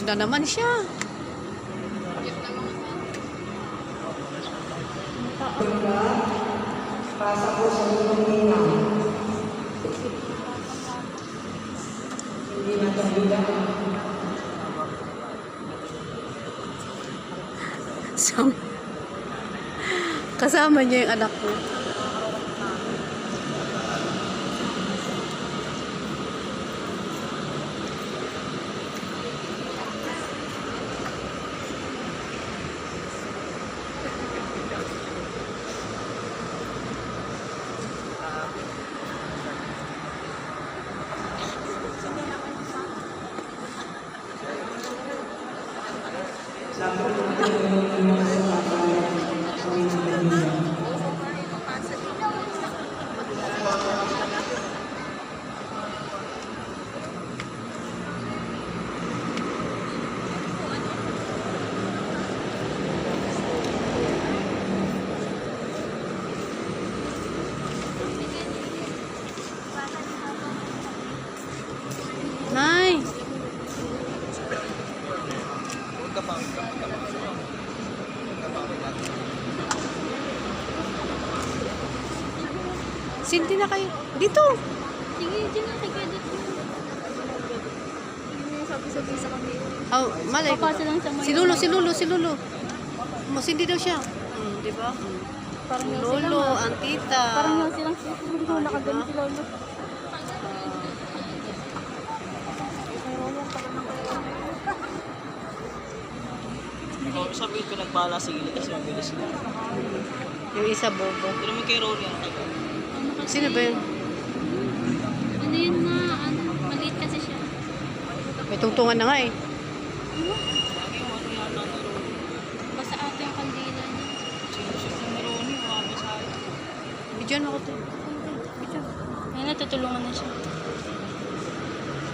na naman siya. Pasa po sa unang nina. Hindi na talaga. Kasama niya yung anak ko. Nay! Sinti na kayo. Dito! Sige, dyan na. Sige, dito. Sabi-sabi sa kami. Oh, malay ko. Papasa lang sa may... Si Lolo. Masindi daw siya. Di ba? Parang yung Lolo, silang... ang tita. Parang yung silang susunod. Nakagano si Lolo. Sabi ko nagbala sa gilid kasi mabilis na. Yung isa bobo. Pero naman kay Ronnie ang taga. Sino ba yun? Ano yun ma? Ano? Maliit kasi siya. May tungtungan na nga eh. Lagi yung ano yata ni Ronnie. Basta ate yung kandila niya. Sinusip ni Ronnie, umama sa akin. Bidyan ako to. Ayun, natutulungan na siya.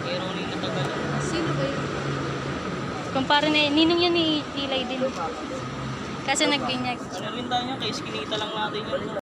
Kay Ronnie na taga. Sino ba yun? Kumpara na ninong yan ni Ilay din. Kasi nagbinyag. Ano rin tayo niya, kay skinita lang natin yun.